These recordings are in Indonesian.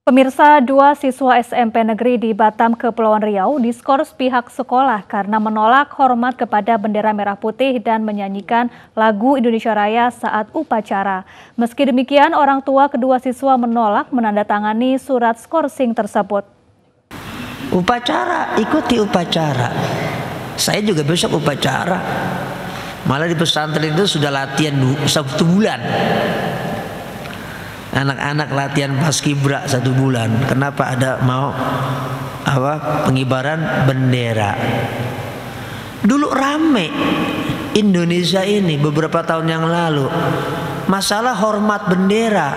Pemirsa, dua siswa SMP negeri di Batam, Kepulauan Riau diskors pihak sekolah karena menolak hormat kepada bendera merah putih dan menyanyikan lagu Indonesia Raya saat upacara. Meski demikian, orang tua kedua siswa menolak menandatangani surat skorsing tersebut. Upacara, ikuti upacara. Saya juga besok upacara. Malah di pesantren itu sudah latihan 1 bulan. Anak-anak latihan paskibra 1 bulan. Kenapa? Ada mau pengibaran bendera. Dulu rame Indonesia ini beberapa tahun yang lalu masalah hormat bendera,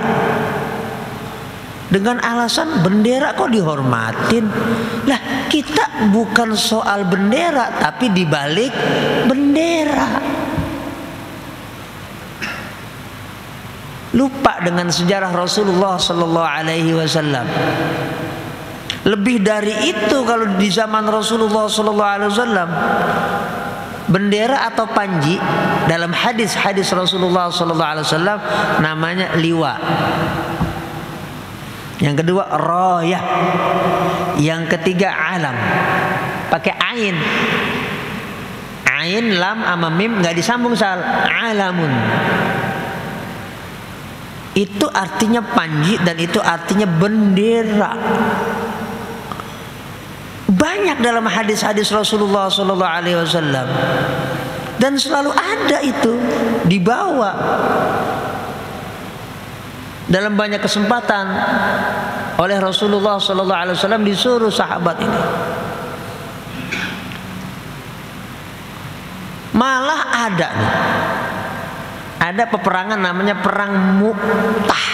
dengan alasan bendera kok dihormatin. Lah, kita bukan soal bendera, tapi dibalik bendera. Lupa dengan sejarah Rasulullah Sallallahu Alaihi Wasallam. Lebih dari itu, kalau di zaman Rasulullah Sallallahu Alaihi Wasallam, bendera atau panji dalam hadis-hadis Rasulullah Sallallahu Alaihi Wasallam namanya liwa. Yang kedua rayah. Yang ketiga alam. Pakai ain. Ain, lam, sama mim nggak disambung sal. Alamun. Itu artinya panji dan itu artinya bendera. Banyak dalam hadis-hadis Rasulullah Sallallahu Alaihi Wasallam, dan selalu ada itu dibawa dalam banyak kesempatan oleh Rasulullah Sallallahu Alaihi Wasallam, disuruh sahabat ini. Malah ada peperangan namanya perang Mu'tah.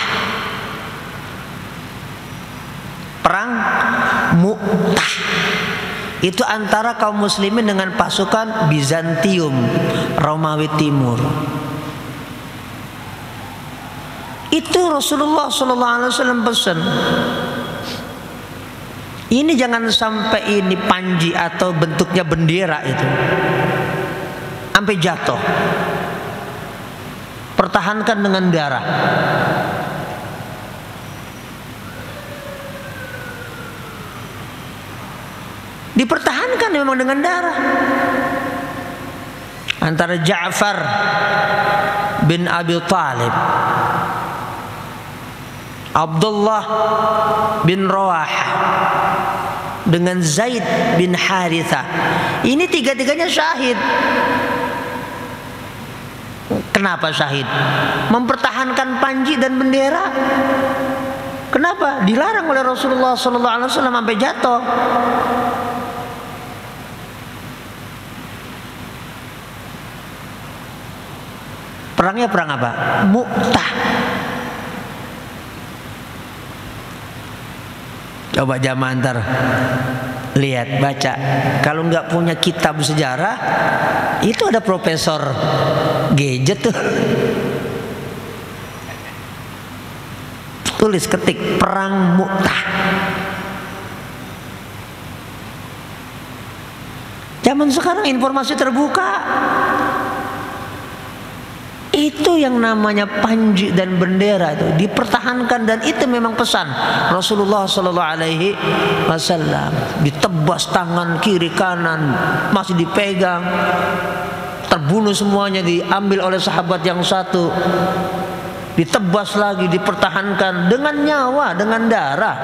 Perang Mu'tah itu antara kaum muslimin dengan pasukan Bizantium, Romawi Timur. Itu Rasulullah SAW pesan, ini jangan sampai ini panji atau bentuknya bendera itu sampai jatuh. Pertahankan dengan darah. Dipertahankan memang dengan darah. Antara Ja'far bin Abi Thalib, Abdullah bin Rawaha dengan Zaid bin Harithah. Ini tiga-tiganya syahid. Kenapa syahid? Mempertahankan panji dan bendera. Kenapa? Dilarang oleh Rasulullah Sallallahu Alaihi Wasallam sampai jatuh. Perangnya perang apa? Mu'tah. Coba jamaah antar lihat, baca. Kalau nggak punya kitab sejarah, itu ada profesor gadget tuh, tulis ketik perang Mu'tah. Zaman sekarang informasi terbuka. Itu yang namanya panji dan bendera itu dipertahankan, dan itu memang pesan Rasulullah Sallallahu Alaihi Wasallam. Ditebas tangan kiri kanan, masih dipegang, terbunuh semuanya, diambil oleh sahabat yang satu, ditebas lagi, dipertahankan dengan nyawa, dengan darah.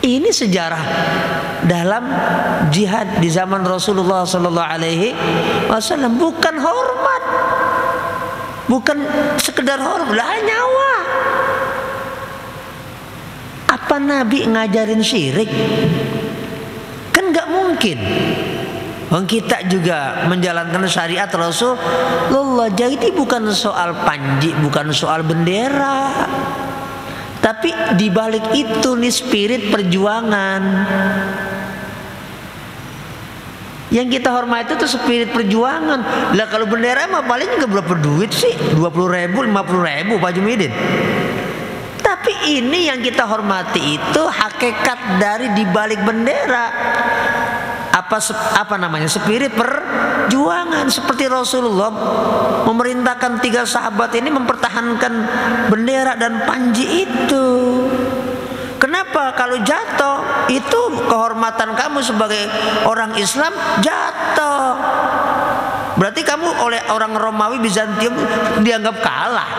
Ini sejarah dalam jihad di zaman Rasulullah Sallallahu Alaihi Wasallam. Bukan hormat, bukan sekedar hormat, lah nyawa. Apa Nabi ngajarin syirik? Kan nggak mungkin. Kita juga menjalankan syariat Rasulullah. Jadi bukan soal panji, bukan soal bendera. Tapi dibalik itu nih spirit perjuangan. Yang kita hormati itu spirit perjuangan. Lah kalau bendera mah paling juga berapa duit sih? 20.000, 50.000 Pak Jumidin. Tapi ini yang kita hormati itu hakikat dari dibalik bendera. Apa namanya? Spirit perjuangan seperti Rasulullah memerintahkan 3 sahabat ini mempertahankan bendera dan panji itu. Kenapa? Kalau jatuh itu kehormatan kamu sebagai orang Islam jatuh. Berarti kamu oleh orang Romawi Bizantium dianggap kalah.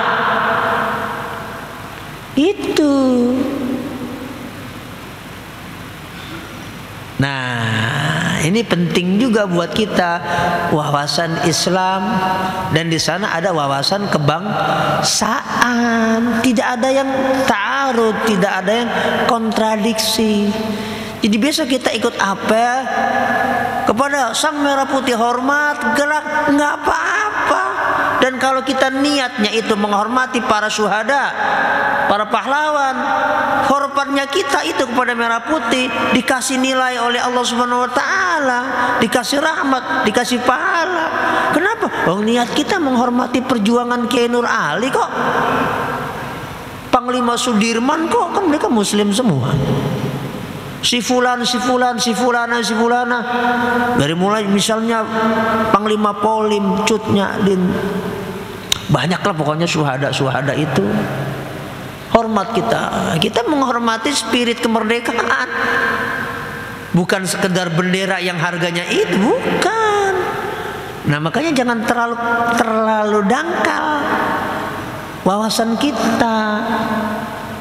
Itu. Nah, ini penting juga buat kita, wawasan Islam, dan di sana ada wawasan kebangsaan. Tidak ada yang ta'arud, tidak ada yang kontradiksi. Jadi besok kita ikut apel kepada Sang Merah Putih, hormat, gerak, nggak apa-apa. Dan kalau kita niatnya itu menghormati para syuhada, para pahlawan, hormatnya kita itu kepada Merah Putih dikasih nilai oleh Allah Subhanahu wa taala, dikasih rahmat, dikasih pahala. Kenapa? Oh, niat kita menghormati perjuangan Kiai Nur Ali kok. Panglima Sudirman kok, kan mereka muslim semua. Si fulana, dari mulai misalnya Panglima Polim, Cutnya Din, banyaklah pokoknya syuhada itu. Hormat kita menghormati spirit kemerdekaan, bukan sekedar bendera yang harganya itu, bukan. Nah, makanya jangan terlalu dangkal wawasan kita.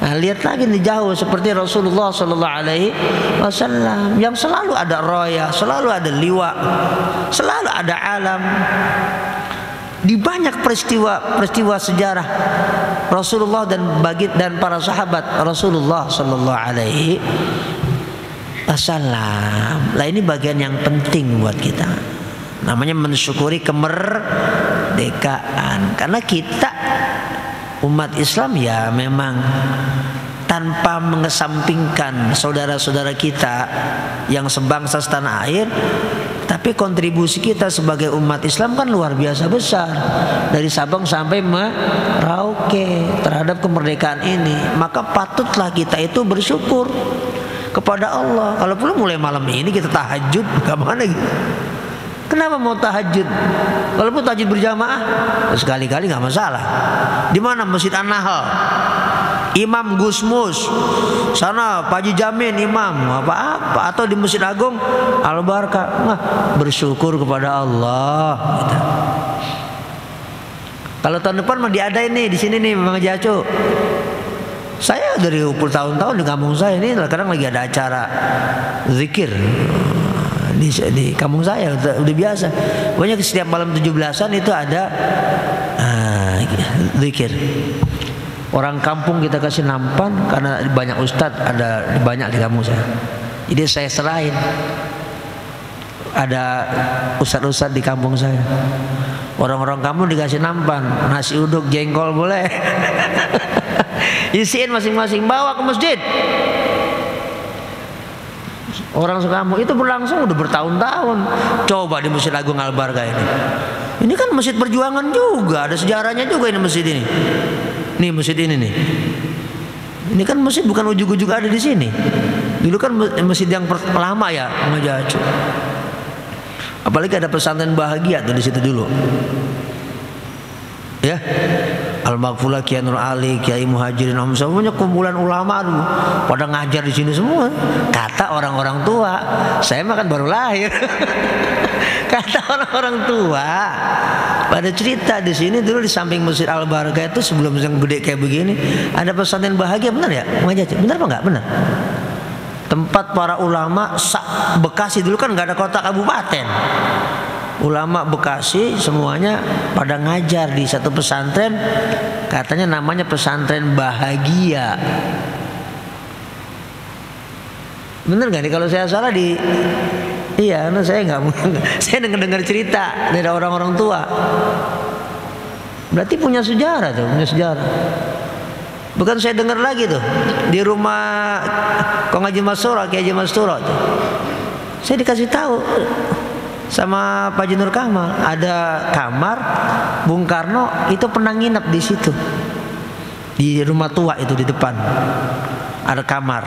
Nah, lihat lagi nih jauh seperti Rasulullah Sallallahu Alaihi Wasallam yang selalu ada roya, selalu ada liwa, selalu ada alam. Di banyak peristiwa sejarah Rasulullah dan para sahabat Rasulullah Sallallahu Alaihi Wasallam. Lah, ini bagian yang penting buat kita. Namanya mensyukuri kemerdekaan, karena kita umat Islam ya memang tanpa mengesampingkan saudara-saudara kita yang sebangsa setanah air, tapi kontribusi kita sebagai umat Islam kan luar biasa besar, dari Sabang sampai Merauke terhadap kemerdekaan ini. Maka patutlah kita itu bersyukur kepada Allah. Kalau perlu mulai malam ini kita tahajud, kemana gitu? Kenapa mau tahajud? Walaupun tahajud berjamaah sekali-kali nggak masalah. Di mana? Masjid An-Nahl, Imam Gusmus, sana Pak Haji Jamin imam, apa-apa, atau di Masjid Agung Al-Barkah. Nah, bersyukur kepada Allah gitu. Kalau tahun depan mah diadain nih di sini nih Bang Jaco. Saya dari bertahun-tahun di kampung saya ini kadang lagi ada acara zikir di kampung saya, udah biasa. Pokoknya setiap malam 17-an itu ada zikir. Orang kampung kita kasih nampan karena banyak ustadz, ada banyak di kampung saya. Jadi saya serahin. Ada ustadz-ustadz di kampung saya. Orang-orang kampung dikasih nampan, nasi uduk, jengkol boleh. Isiin masing-masing, bawa ke masjid. Orang sekampung itu berlangsung udah bertahun-tahun. Coba di Masjid Agung Al-Barkah ini. Ini kan masjid perjuangan juga, ada sejarahnya juga ini masjid ini. Nih masjid ini nih. Ini kan masjid bukan ujuk-ujuk ada di sini. Dulu kan masjid yang lama ya, Ngajacu. Apalagi ada pesantren Bahagia tuh di situ dulu. Ya. Al-Maghfulah, Kiai Nur Ali, Kiai Muhajirin, semuanya kumpulan ulama dulu pada ngajar di sini semua. Kata orang-orang tua, saya mah kan baru lahir. Kata orang-orang tua pada cerita di sini dulu di samping Masjid Al-Barkah itu sebelum yang gede kayak begini ada pesantren Bahagia, benar ya? Benar apa enggak? Benar. Tempat para ulama Bekasi dulu kan nggak ada kota kabupaten. Ulama Bekasi semuanya pada ngajar di satu pesantren, katanya namanya pesantren Bahagia. Bener nggak nih kalau saya salah di? Iya, nah saya nggak, saya dengar cerita dari orang-orang tua. Berarti punya sejarah tuh, punya sejarah. Bukan saya dengar lagi tuh di rumah Kong Haji Mastura, Kiai Haji Mastura tuh. Saya dikasih tahu sama Pak Haji Nur Kamal, ada kamar Bung Karno itu pernah nginep di situ, di rumah tua itu di depan ada kamar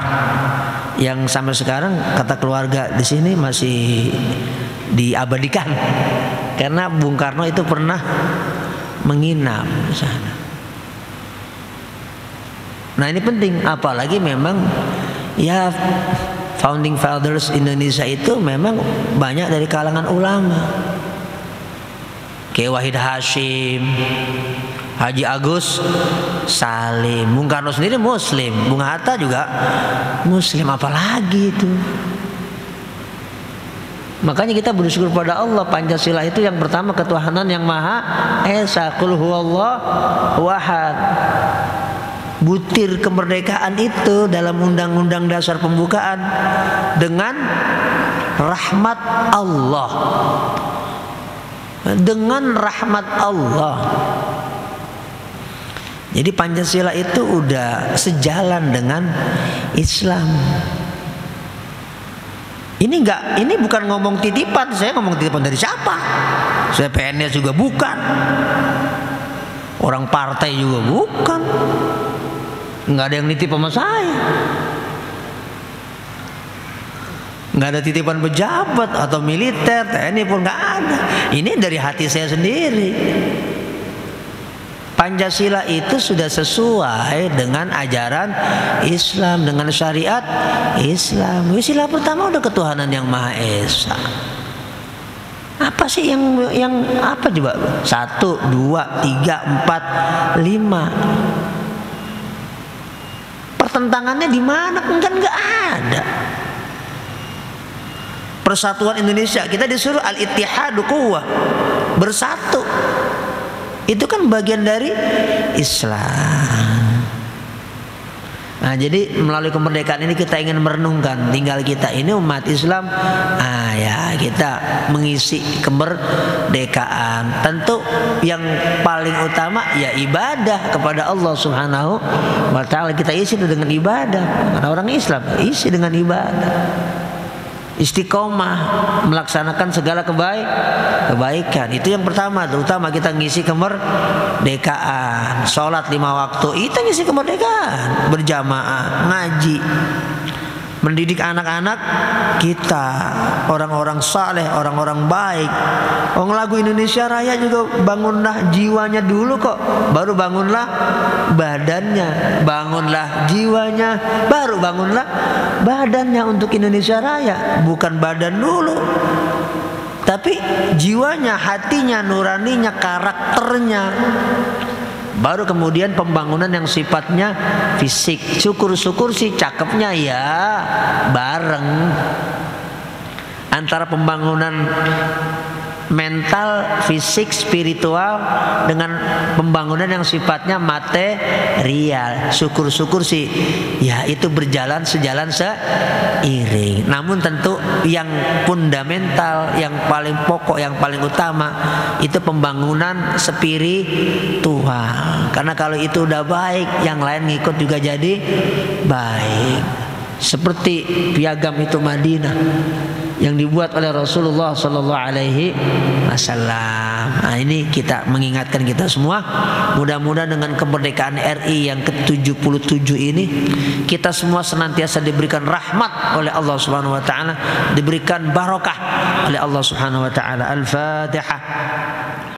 yang sampai sekarang kata keluarga di sini masih diabadikan. karena Bung Karno itu pernah menginap di sana. Nah ini penting, apalagi memang ya founding fathers Indonesia itu memang banyak dari kalangan ulama. Kayak Wahid Hasyim, Haji Agus Salim, Bung Karno sendiri Muslim, Bung Hatta juga Muslim, apalagi itu. Makanya kita bersyukur pada Allah, Pancasila itu yang pertama ketuhanan yang Maha Esa, Qul huwallahu ahad. Butir kemerdekaan itu dalam Undang-Undang Dasar Pembukaan dengan rahmat Allah. Dengan rahmat Allah. Jadi Pancasila itu udah sejalan dengan Islam. Ini bukan ngomong titipan, saya ngomong titipan dari siapa? Saya PNS juga bukan. Orang partai juga bukan. Nggak ada yang nitip sama saya. Nggak ada titipan pejabat atau militer, TNI pun nggak ada. Ini dari hati saya sendiri. Pancasila itu sudah sesuai dengan ajaran Islam, dengan syariat Islam. Sila pertama udah ketuhanan yang Maha Esa. Apa sih yang apa coba? 1, 2, 3, 4, 5. Pertentangannya di mana? Kan nggak ada. Persatuan Indonesia, kita disuruh al-ittihadu quwwah, bersatu. Itu kan bagian dari Islam. Nah, jadi melalui kemerdekaan ini kita ingin merenungkan, tinggal kita ini umat Islam, ya kita mengisi kemerdekaan. Tentu yang paling utama ya ibadah kepada Allah Subhanahu wa taala. Kita isi itu dengan ibadah. Karena orang Islam isi dengan ibadah. Istiqomah melaksanakan segala kebaikan. Itu yang pertama, terutama kita ngisi kemerdekaan. Sholat 5 waktu itu ngisi kemerdekaan, berjamaah, ngaji, mendidik anak-anak kita, orang-orang saleh, orang-orang baik. Lagu Indonesia Raya juga bangunlah jiwanya dulu kok, baru bangunlah badannya. Bangunlah jiwanya, baru bangunlah badannya untuk Indonesia Raya. Bukan badan dulu, tapi jiwanya, hatinya, nuraninya, karakternya. Baru kemudian pembangunan yang sifatnya fisik. Syukur-syukur sih cakepnya ya bareng. Antara pembangunan mental, fisik, spiritual dengan pembangunan yang sifatnya material. Syukur-syukur sih ya itu sejalan seiring. Namun tentu yang fundamental, yang paling pokok, yang paling utama itu pembangunan spiritual. Karena kalau itu udah baik, yang lain ngikut juga jadi baik. Seperti piagam itu Madinah yang dibuat oleh Rasulullah Sallallahu Alaihi Wasallam. Nah, ini kita mengingatkan kita semua. Mudah-mudahan dengan kemerdekaan RI yang ke-77 ini kita semua senantiasa diberikan rahmat oleh Allah Subhanahu Wa Taala, diberikan barokah oleh Allah Subhanahu Wa Taala. Al-Fatihah.